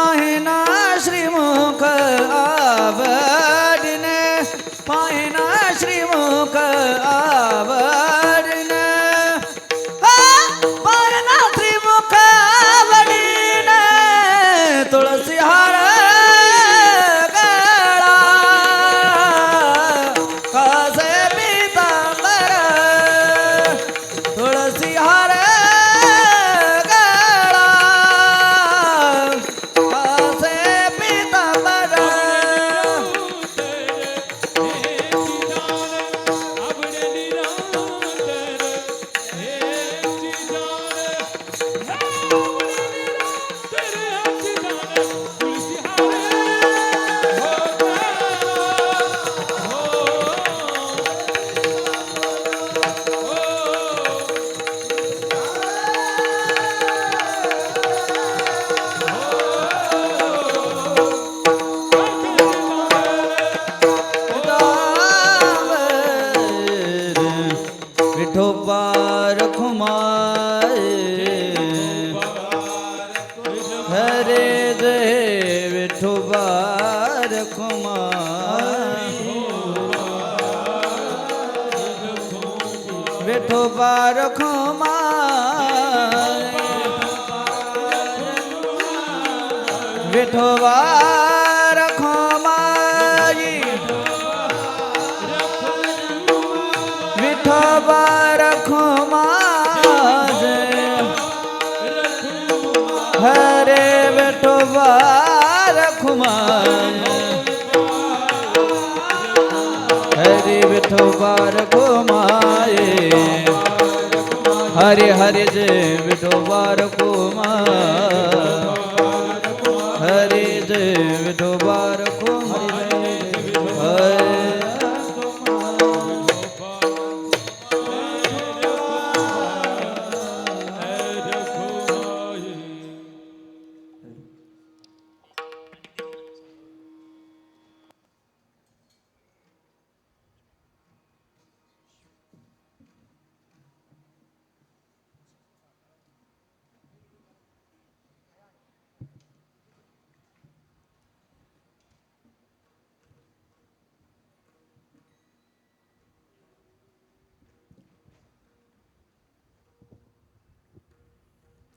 पाहिना श्रीमुख आवडीने पाहिना श्रीमुख आवडीने पाहिना श्रीमुख आवडीने तुळसी हार गळा कासे पीतांबर तुळसी हार विठोबा रखुमाई हरे जय विठोबा रखुमाई विठोबा रखुमाई विठोबा रखुमाई विठोबा रखुमाई हरे विठोबा रखुमाई हरे विठोबा रखुमाई हरे हरे जय विठोबा रखुमाई हरे जय विठोबा रखुमाई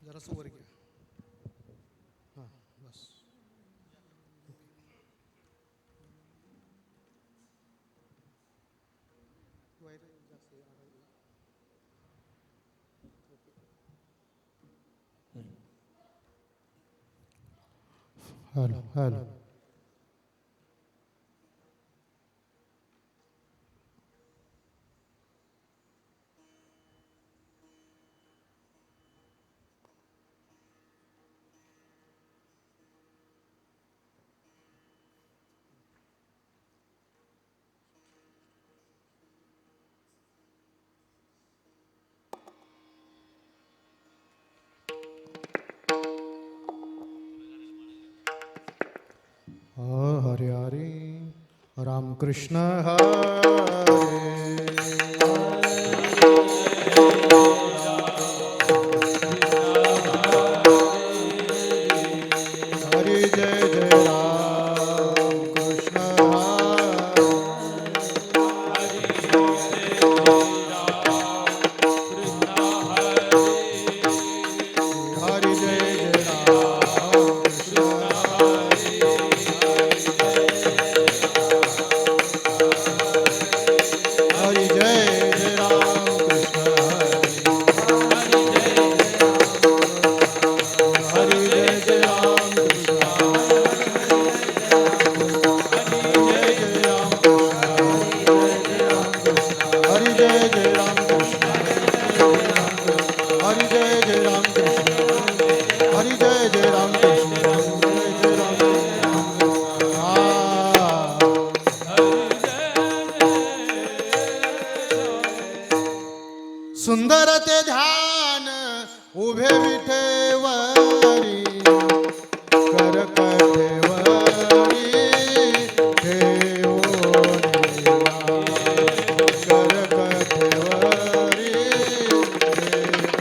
जरासं वर घ्या. हां बस. Hello hello. हरे हरे रामकृष्ण हरे हरे जय जय रामकृष्ण हरे जय जय सुंदर ते ध्यान उभे विठेवरी कर